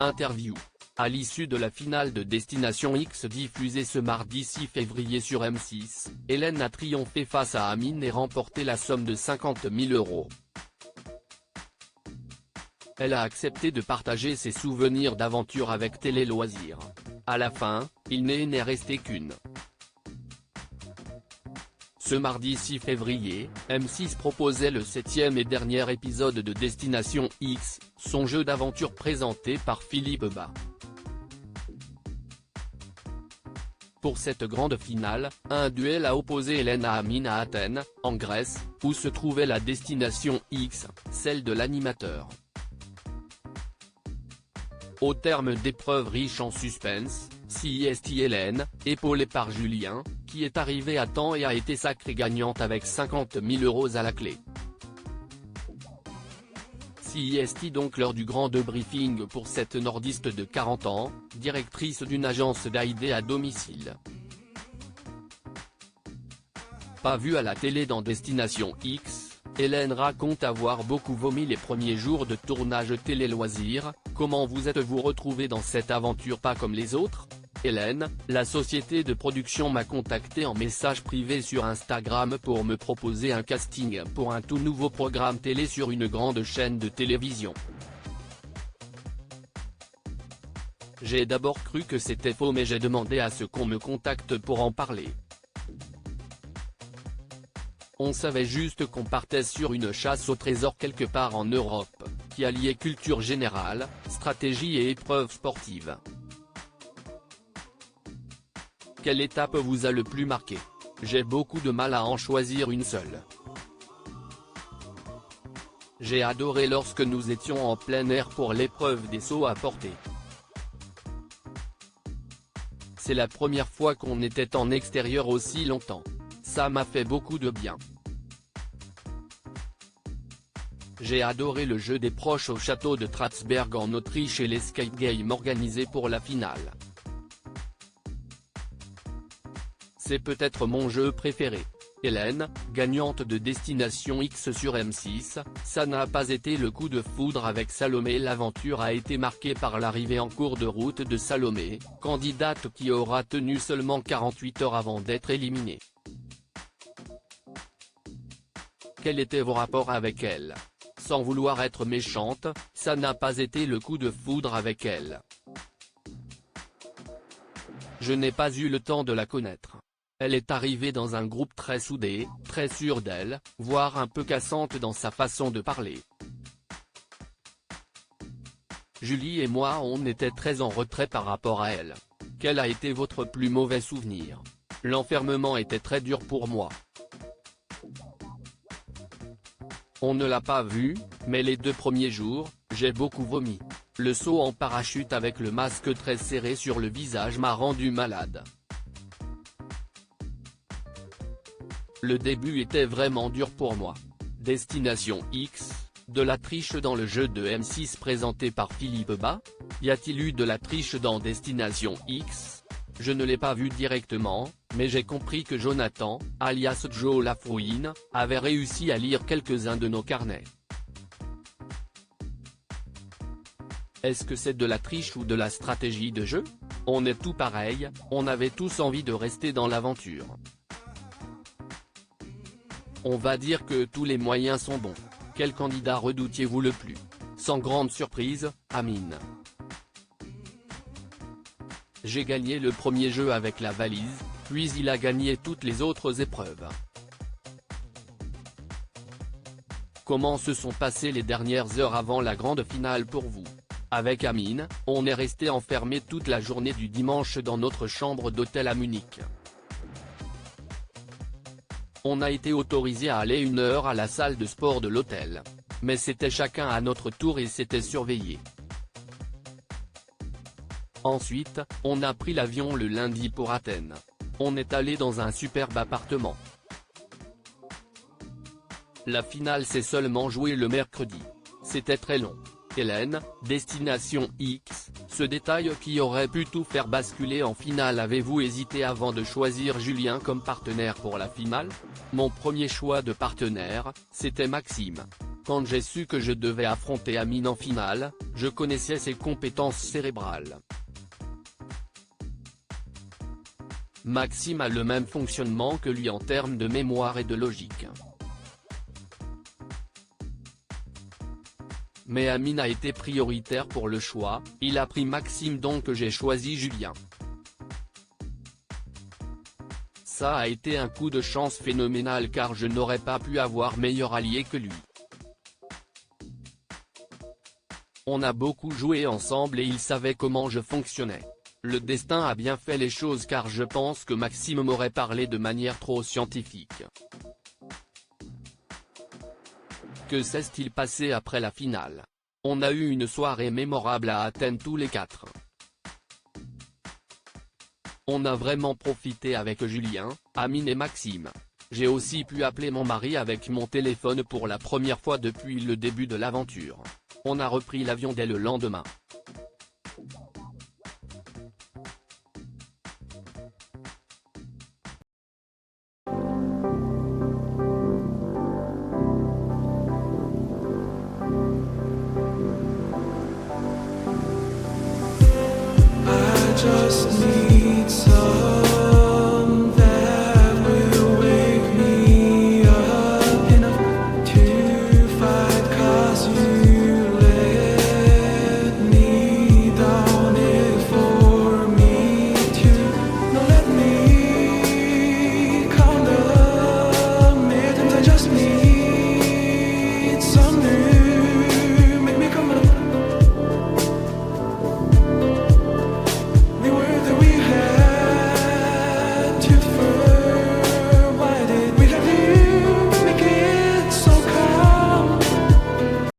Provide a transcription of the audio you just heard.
Interview. À l'issue de la finale de Destination X diffusée ce mardi 6 février sur M6, Hélène a triomphé face à Amine et remporté la somme de 50 000 €. Elle a accepté de partager ses souvenirs d'aventure avec Télé Loisirs. À la fin, il n'est resté qu'une. Ce mardi 6 février, M6 proposait le 7e et dernier épisode de Destination X, son jeu d'aventure présenté par Philippe Bas. Pour cette grande finale, un duel a opposé Hélène à Amine à Athènes, en Grèce, où se trouvait la Destination X, celle de l'animateur. Au terme d'épreuves riches en suspense, Hélène, épaulée par Julien, qui est arrivé à temps et a été sacrée gagnante avec 50 000 € à la clé. Donc lors du grand debriefing pour cette nordiste de 40 ans, directrice d'une agence d'AID à domicile. Pas vue à la télé dans Destination X, Hélène raconte avoir beaucoup vomi les premiers jours de tournage Télé Loisirs. Comment vous êtes-vous retrouvée dans cette aventure pas comme les autres? Hélène, la société de production m'a contacté en message privé sur Instagram pour me proposer un casting pour un tout nouveau programme télé sur une grande chaîne de télévision. J'ai d'abord cru que c'était faux mais j'ai demandé à ce qu'on me contacte pour en parler. On savait juste qu'on partait sur une chasse au trésor quelque part en Europe, qui alliait culture générale, stratégie et épreuves sportives. Quelle étape vous a le plus marqué? J'ai beaucoup de mal à en choisir une seule. J'ai adoré lorsque nous étions en plein air pour l'épreuve des sauts à portée. C'est la première fois qu'on était en extérieur aussi longtemps. Ça m'a fait beaucoup de bien. J'ai adoré le jeu des proches au château de Tratsberg en Autriche et l'escape game organisé pour la finale. C'est peut-être mon jeu préféré. Hélène, gagnante de Destination X sur M6, ça n'a pas été le coup de foudre avec Salomé. L'aventure a été marquée par l'arrivée en cours de route de Salomé, candidate qui aura tenu seulement 48 heures avant d'être éliminée. Quels étaient vos rapports avec elle? Sans vouloir être méchante, ça n'a pas été le coup de foudre avec elle. Je n'ai pas eu le temps de la connaître. Elle est arrivée dans un groupe très soudé, très sûre d'elle, voire un peu cassante dans sa façon de parler. Julie et moi on était très en retrait par rapport à elle. Quel a été votre plus mauvais souvenir? L'enfermement était très dur pour moi. On ne l'a pas vu, mais les 2 premiers jours, j'ai beaucoup vomi. Le saut en parachute avec le masque très serré sur le visage m'a rendu malade. Le début était vraiment dur pour moi. Destination X, de la triche dans le jeu de M6 présenté par Philippe Bas? Y a-t-il eu de la triche dans Destination X? Je ne l'ai pas vu directement, mais j'ai compris que Jonathan, alias Joe Lafrouine, avait réussi à lire quelques-uns de nos carnets. Est-ce que c'est de la triche ou de la stratégie de jeu? On est tout pareil, on avait tous envie de rester dans l'aventure. On va dire que tous les moyens sont bons. Quel candidat redoutiez-vous le plus? Sans grande surprise, Amine. J'ai gagné le premier jeu avec la valise, puis il a gagné toutes les autres épreuves. Comment se sont passées les dernières heures avant la grande finale pour vous? Avec Amine, on est resté enfermé toute la journée du dimanche dans notre chambre d'hôtel à Munich. On a été autorisé à aller 1 heure à la salle de sport de l'hôtel. Mais c'était chacun à notre tour et c'était surveillé. Ensuite, on a pris l'avion le lundi pour Athènes. On est allé dans un superbe appartement. La finale s'est seulement jouée le mercredi. C'était très long. Hélène, Destination X, ce détail qui aurait pu tout faire basculer en finale. Avez-vous hésité avant de choisir Julien comme partenaire pour la finale? Mon premier choix de partenaire, c'était Maxime. Quand j'ai su que je devais affronter Amine en finale, je connaissais ses compétences cérébrales. Maxime a le même fonctionnement que lui en termes de mémoire et de logique. Mais Amine a été prioritaire pour le choix, il a pris Maxime donc j'ai choisi Julien. Ça a été un coup de chance phénoménal car je n'aurais pas pu avoir meilleur allié que lui. On a beaucoup joué ensemble et il savait comment je fonctionnais. Le destin a bien fait les choses car je pense que Maxime m'aurait parlé de manière trop scientifique. Que s'est-il passé après la finale? On a eu une soirée mémorable à Athènes tous les quatre. On a vraiment profité avec Julien, Amine et Maxime. J'ai aussi pu appeler mon mari avec mon téléphone pour la première fois depuis le début de l'aventure. On a repris l'avion dès le lendemain.